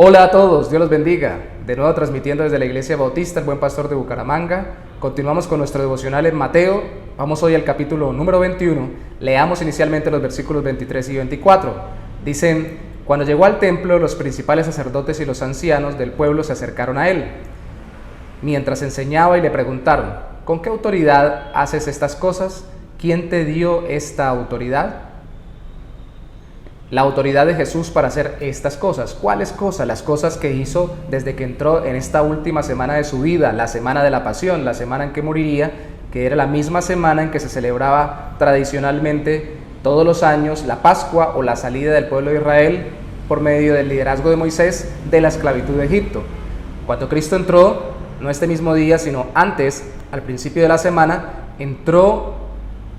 Hola a todos, Dios los bendiga. De nuevo transmitiendo desde la Iglesia Bautista, el Buen Pastor de Bucaramanga. Continuamos con nuestro devocional en Mateo. Vamos hoy al capítulo número 21. Leamos inicialmente los versículos 23 y 24. Dicen: cuando llegó al templo, los principales sacerdotes y los ancianos del pueblo se acercaron a él, mientras enseñaba, y le preguntaron: ¿con qué autoridad haces estas cosas? ¿Quién te dio esta autoridad? La autoridad de Jesús para hacer estas cosas. ¿Cuáles cosas? Las cosas que hizo desde que entró en esta última semana de su vida, la semana de la pasión, la semana en que moriría, que era la misma semana en que se celebraba tradicionalmente todos los años la Pascua o la salida del pueblo de Israel por medio del liderazgo de Moisés de la esclavitud de Egipto. Cuando Cristo entró, no este mismo día, sino antes, al principio de la semana, entró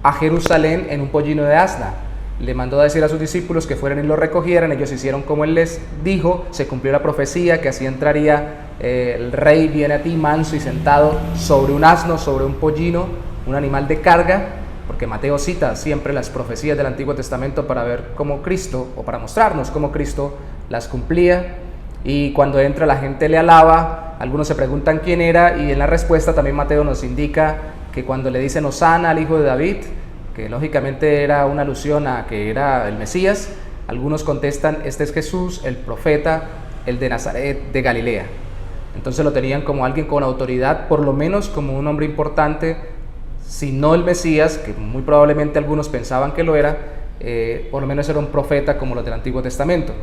a Jerusalén en un pollino de asna. Le mandó a decir a sus discípulos que fueran y lo recogieran. Ellos hicieron como él les dijo. Se cumplió la profecía que así entraría el rey viene a ti manso y sentado sobre un asno, sobre un pollino, un animal de carga, porque Mateo cita siempre las profecías del Antiguo Testamento para ver cómo Cristo, o para mostrarnos cómo Cristo las cumplía. Y cuando entra, la gente le alaba. Algunos se preguntan quién era, y en la respuesta también Mateo nos indica que cuando le dicen Hosana al hijo de David, que lógicamente era una alusión a que era el Mesías, algunos contestan: este es Jesús, el profeta, el de Nazaret de Galilea. Entonces lo tenían como alguien con autoridad, por lo menos como un hombre importante, si no el Mesías, que muy probablemente algunos pensaban que lo era, por lo menos era un profeta como los del Antiguo Testamento.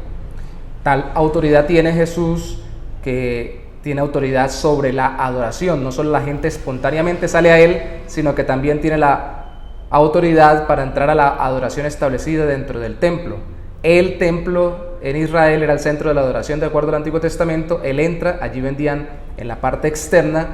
Tal autoridad tiene Jesús, que tiene autoridad sobre la adoración. No solo la gente espontáneamente sale a él, sino que también tiene la autoridad para entrar a la adoración establecida dentro del templo. El templo en Israel era el centro de la adoración de acuerdo al Antiguo Testamento. Él entra, allí vendían en la parte externa,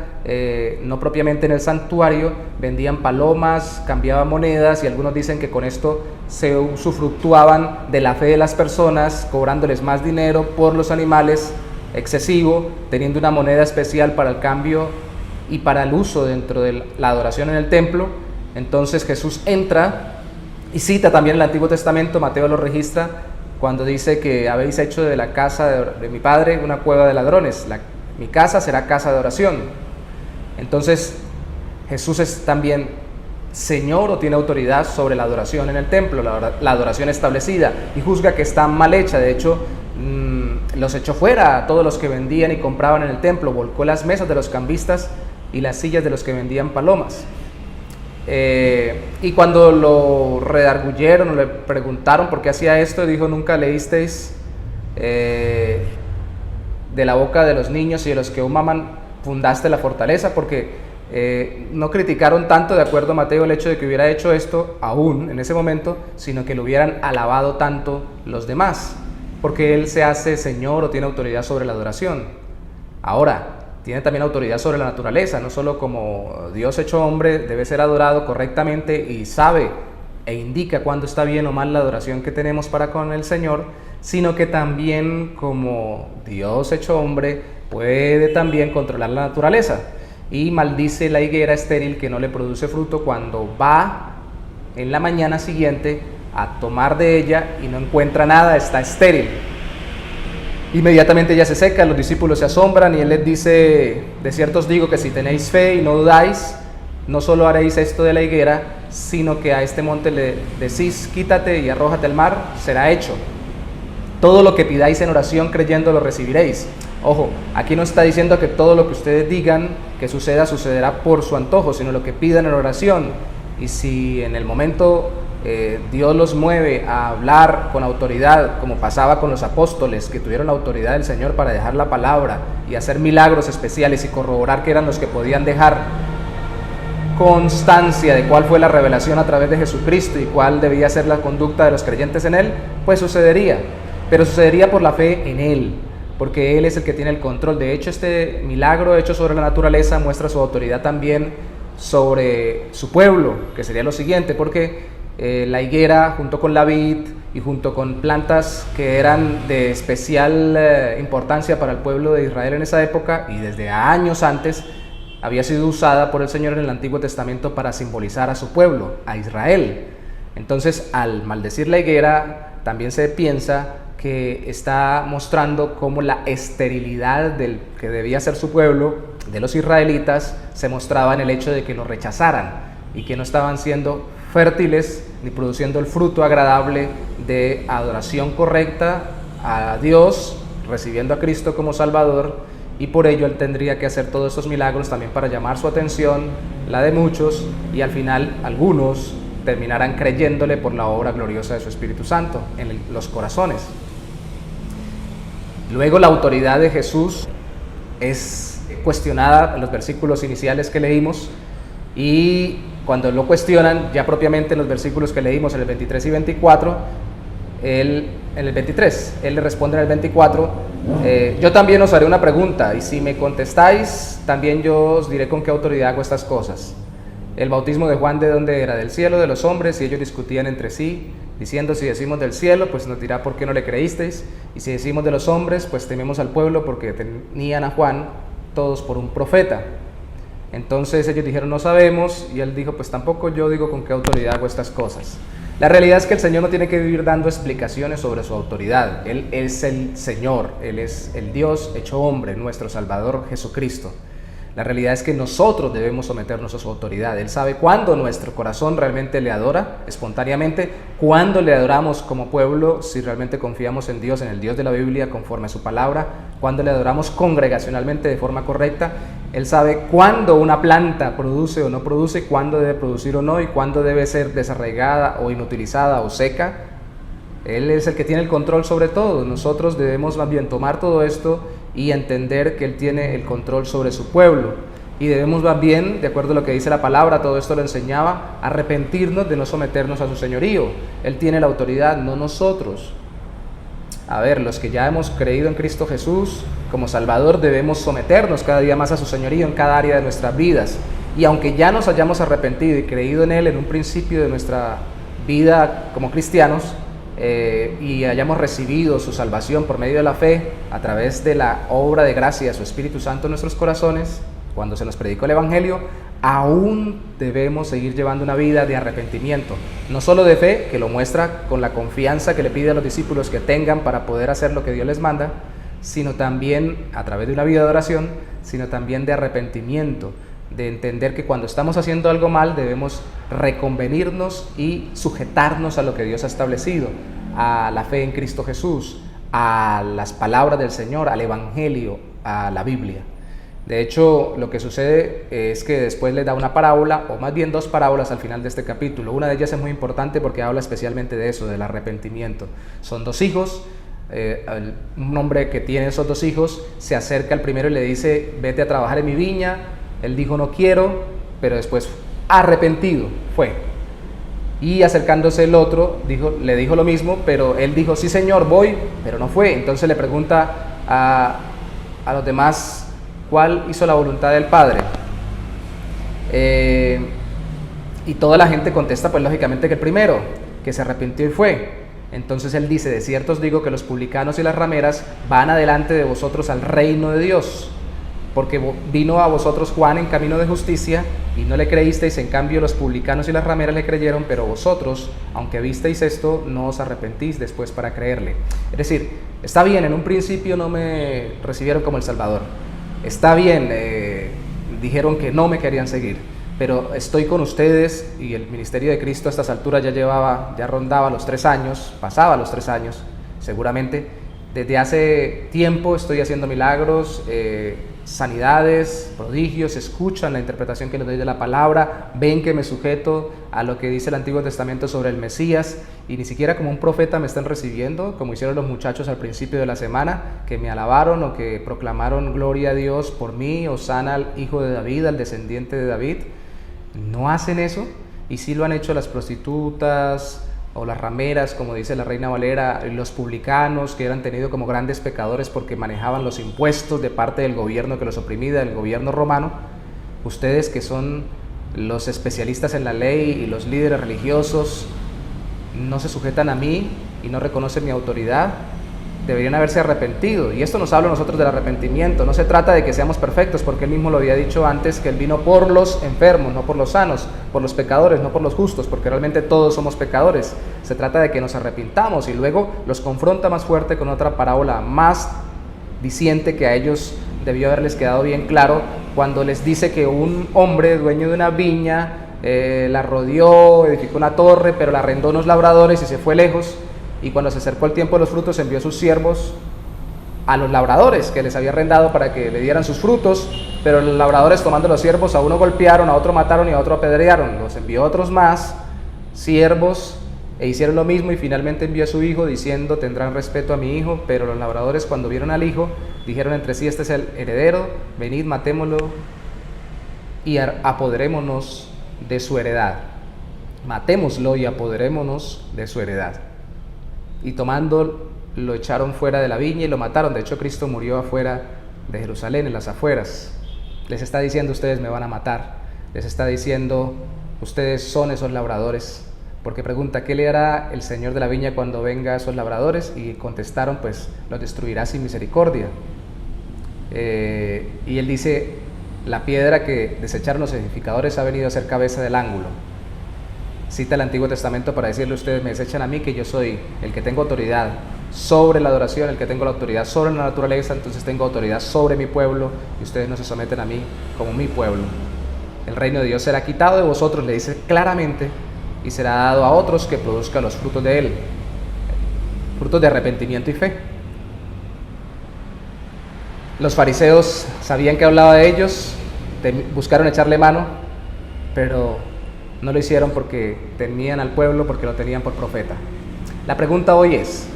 no propiamente en el santuario, vendían palomas, cambiaban monedas, y algunos dicen que con esto se usufructuaban de la fe de las personas, cobrándoles más dinero por los animales excesivo, teniendo una moneda especial para el cambio y para el uso dentro de la adoración en el templo. Entonces Jesús entra y cita también el Antiguo Testamento. Mateo lo registra cuando dice que habéis hecho de la casa de mi padre una cueva de ladrones. Mi casa será casa de oración. Entonces Jesús es también Señor, o tiene autoridad sobre la adoración en el templo, la adoración establecida, y juzga que está mal hecha. De hecho, los echó fuera a todos los que vendían y compraban en el templo, volcó las mesas de los cambistas y las sillas de los que vendían palomas. Y cuando lo redarguyeron o le preguntaron por qué hacía esto, dijo: nunca leísteis de la boca de los niños y de los que aún maman fundaste la fortaleza. Porque no criticaron tanto, de acuerdo a Mateo, el hecho de que hubiera hecho esto aún en ese momento, sino que lo hubieran alabado tanto los demás, porque él se hace Señor o tiene autoridad sobre la adoración. Ahora, tiene también autoridad sobre la naturaleza. No solo como Dios hecho hombre debe ser adorado correctamente y sabe e indica cuándo está bien o mal la adoración que tenemos para con el Señor, sino que también como Dios hecho hombre puede también controlar la naturaleza, y maldice la higuera estéril que no le produce fruto cuando va en la mañana siguiente a tomar de ella y no encuentra nada, está estéril. Inmediatamente ella se seca, los discípulos se asombran, y él les dice: de cierto os digo que si tenéis fe y no dudáis, no solo haréis esto de la higuera, sino que a este monte le decís: quítate y arrójate al mar, será hecho. Todo lo que pidáis en oración creyendo lo recibiréis. Ojo, aquí no está diciendo que todo lo que ustedes digan que suceda, sucederá por su antojo, sino lo que pidan en oración. Y si en el momento Dios los mueve a hablar con autoridad, como pasaba con los apóstoles, que tuvieron la autoridad del Señor para dejar la palabra y hacer milagros especiales y corroborar que eran los que podían dejar constancia de cuál fue la revelación a través de Jesucristo y cuál debía ser la conducta de los creyentes en Él, pues sucedería. Pero sucedería por la fe en Él, porque Él es el que tiene el control. De hecho, este milagro hecho sobre la naturaleza muestra su autoridad también sobre su pueblo, que sería lo siguiente: porque la higuera, junto con la vid y junto con plantas que eran de especial importancia para el pueblo de Israel en esa época, y desde años antes, había sido usada por el Señor en el Antiguo Testamento para simbolizar a su pueblo, a Israel. Entonces, al maldecir la higuera, también se piensa que está mostrando cómo la esterilidad del que debía ser su pueblo, de los israelitas, se mostraba en el hecho de que lo rechazaran y que no estaban siendo fértiles ni produciendo el fruto agradable de adoración correcta a Dios, recibiendo a Cristo como Salvador, y por ello Él tendría que hacer todos estos milagros también para llamar su atención, la de muchos, y al final algunos terminarán creyéndole por la obra gloriosa de su Espíritu Santo en los corazones. Luego la autoridad de Jesús es cuestionada en los versículos iniciales que leímos, y cuando lo cuestionan, ya propiamente en los versículos que leímos en el 23 y 24, en el 23, él le responde en el 24, yo también os haré una pregunta, y si me contestáis, también yo os diré con qué autoridad hago estas cosas. El bautismo de Juan, ¿de dónde era? ¿Del cielo, de los hombres? Y ellos discutían entre sí, diciendo, si decimos del cielo, pues nos dirá por qué no le creísteis, y si decimos de los hombres, pues tememos al pueblo, porque tenían a Juan todos por un profeta. Entonces ellos dijeron, no sabemos, y él dijo, pues tampoco yo digo con qué autoridad hago estas cosas. La realidad es que el Señor no tiene que vivir dando explicaciones sobre su autoridad. Él es el Señor, Él es el Dios hecho hombre, nuestro Salvador Jesucristo. La realidad es que nosotros debemos someternos a su autoridad. Él sabe cuándo nuestro corazón realmente le adora espontáneamente, cuándo le adoramos como pueblo, si realmente confiamos en Dios, en el Dios de la Biblia, conforme a su palabra, cuándo le adoramos congregacionalmente de forma correcta. Él sabe cuándo una planta produce o no produce, cuándo debe producir o no, y cuándo debe ser desarraigada o inutilizada o seca. Él es el que tiene el control sobre todo. Nosotros debemos más bien tomar todo esto y entender que Él tiene el control sobre su pueblo. Y debemos más bien, de acuerdo a lo que dice la palabra, todo esto lo enseñaba, arrepentirnos de no someternos a su señorío. Él tiene la autoridad, no nosotros. A ver, los que ya hemos creído en Cristo Jesús como Salvador, debemos someternos cada día más a su señorío en cada área de nuestras vidas. Y aunque ya nos hayamos arrepentido y creído en Él en un principio de nuestra vida como cristianos, y hayamos recibido su salvación por medio de la fe, a través de la obra de gracia de su Espíritu Santo en nuestros corazones, cuando se nos predicó el Evangelio, aún debemos seguir llevando una vida de arrepentimiento, no solo de fe, que lo muestra con la confianza que le pide a los discípulos que tengan para poder hacer lo que Dios les manda, sino también a través de una vida de oración, sino también de arrepentimiento, de entender que cuando estamos haciendo algo mal debemos reconvenirnos y sujetarnos a lo que Dios ha establecido, a la fe en Cristo Jesús, a las palabras del Señor, al Evangelio, a la Biblia. De hecho, lo que sucede es que después le da una parábola, o más bien dos parábolas al final de este capítulo. Una de ellas es muy importante porque habla especialmente de eso, del arrepentimiento. Son dos hijos. Un hombre que tiene esos dos hijos se acerca al primero y le dice, vete a trabajar en mi viña. Él dijo, no quiero, pero después arrepentido fue. Y acercándose el otro, le dijo lo mismo, pero él dijo, sí señor, voy, pero no fue. Entonces le pregunta a los demás, ¿cuál hizo la voluntad del Padre? Y toda la gente contesta, pues lógicamente que el primero, que se arrepintió y fue. Entonces él dice, de cierto os digo que los publicanos y las rameras van adelante de vosotros al reino de Dios. Porque vino a vosotros Juan en camino de justicia y no le creísteis, en cambio los publicanos y las rameras le creyeron, pero vosotros, aunque visteis esto, no os arrepentís después para creerle. Es decir, está bien, en un principio no me recibieron como el Salvador, está bien, dijeron que no me querían seguir, pero estoy con ustedes, y el ministerio de Cristo a estas alturas ya rondaba los 3 años, pasaba los 3 años, seguramente. Desde hace tiempo estoy haciendo milagros, sanidades, prodigios, escuchan la interpretación que les doy de la palabra, ven que me sujeto a lo que dice el Antiguo Testamento sobre el Mesías, y ni siquiera como un profeta me están recibiendo, como hicieron los muchachos al principio de la semana, que me alabaron o que proclamaron gloria a Dios por mí, hosana al hijo de David, al descendiente de David. No hacen eso, y sí lo han hecho las prostitutas o las rameras, como dice la Reina Valera, los publicanos, que eran tenidos como grandes pecadores porque manejaban los impuestos de parte del gobierno que los oprimía, del gobierno romano. Ustedes, que son los especialistas en la ley y los líderes religiosos, no se sujetan a mí y no reconocen mi autoridad. Deberían haberse arrepentido, y esto nos habla a nosotros del arrepentimiento. No se trata de que seamos perfectos, porque Él mismo lo había dicho antes, que Él vino por los enfermos, no por los sanos, por los pecadores, no por los justos, porque realmente todos somos pecadores. se trata de que nos arrepintamos, y luego los confronta más fuerte con otra parábola más diciente que a ellos debió haberles quedado bien claro, cuando les dice que un hombre dueño de una viña la rodeó, edificó una torre, pero la arrendó a unos labradores y se fue lejos, y cuando se acercó el tiempo de los frutos envió a sus siervos a los labradores que les había arrendado para que le dieran sus frutos, pero los labradores, tomando los siervos, a uno golpearon, a otro mataron y a otro apedrearon. Los envió otros más siervos e hicieron lo mismo, y finalmente envió a su hijo diciendo: tendrán respeto a mi hijo. Pero los labradores, cuando vieron al hijo, dijeron entre sí: este es el heredero, venid, matémoslo y apoderémonos de su heredad. Matémoslo y apoderémonos de su heredad. Y tomando, lo echaron fuera de la viña y lo mataron. De hecho, Cristo murió afuera de Jerusalén, en las afueras. Les está diciendo: ustedes me van a matar. Les está diciendo: ustedes son esos labradores. Porque pregunta: ¿qué le hará el Señor de la viña cuando venga a esos labradores? Y contestaron: pues los destruirá sin misericordia. Y él dice: la piedra que desecharon los edificadores ha venido a ser cabeza del ángulo. Cita el Antiguo Testamento para decirle: ustedes me desechan a mí, que yo soy el que tengo autoridad sobre la adoración, el que tengo la autoridad sobre la naturaleza, entonces tengo autoridad sobre mi pueblo, y ustedes no se someten a mí como mi pueblo. El reino de Dios será quitado de vosotros, le dice claramente, y será dado a otros que produzcan los frutos de él, frutos de arrepentimiento y fe. Los fariseos sabían que hablaba de ellos, buscaron echarle mano, pero no lo hicieron porque temían al pueblo, porque lo tenían por profeta. La pregunta hoy es: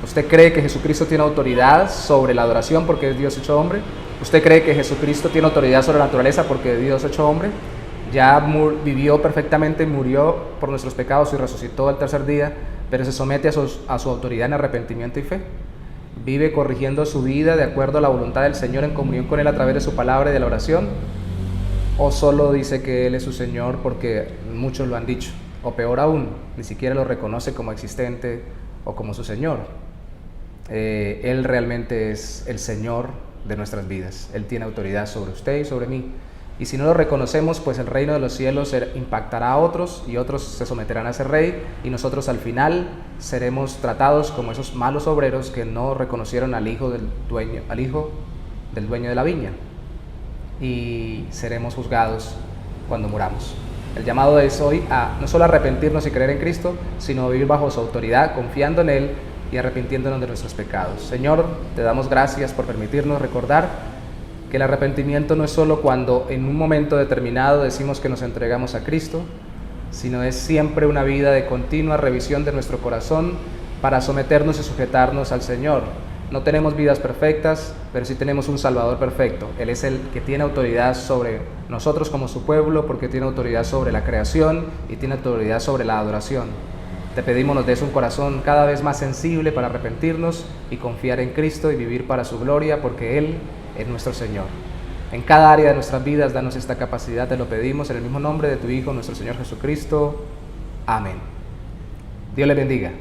¿usted cree que Jesucristo tiene autoridad sobre la adoración porque es Dios hecho hombre? ¿Usted cree que Jesucristo tiene autoridad sobre la naturaleza porque es Dios hecho hombre? Ya vivió perfectamente, murió por nuestros pecados y resucitó al tercer día, pero se somete a su autoridad en arrepentimiento y fe. ¿Vive corrigiendo su vida de acuerdo a la voluntad del Señor, en comunión con Él a través de su palabra y de la oración? ¿O solo dice que Él es su Señor porque muchos lo han dicho? O peor aún, ni siquiera lo reconoce como existente o como su Señor. Él realmente es el Señor de nuestras vidas. Él tiene autoridad sobre usted y sobre mí. Y si no lo reconocemos, pues el reino de los cielos impactará a otros, y otros se someterán a ese rey, y nosotros al final seremos tratados como esos malos obreros que no reconocieron al hijo del dueño de la viña, y seremos juzgados cuando muramos. El llamado es hoy a no solo arrepentirnos y creer en Cristo, sino vivir bajo su autoridad, confiando en Él y arrepintiéndonos de nuestros pecados. Señor, te damos gracias por permitirnos recordar que el arrepentimiento no es solo cuando en un momento determinado decimos que nos entregamos a Cristo, sino es siempre una vida de continua revisión de nuestro corazón para someternos y sujetarnos al Señor. No tenemos vidas perfectas, pero sí tenemos un Salvador perfecto. Él es el que tiene autoridad sobre nosotros como su pueblo, porque tiene autoridad sobre la creación y tiene autoridad sobre la adoración. Te pedimos nos des un corazón cada vez más sensible para arrepentirnos y confiar en Cristo y vivir para su gloria, porque Él es nuestro Señor. En cada área de nuestras vidas, danos esta capacidad, te lo pedimos en el mismo nombre de tu Hijo, nuestro Señor Jesucristo. Amén. Dios le bendiga.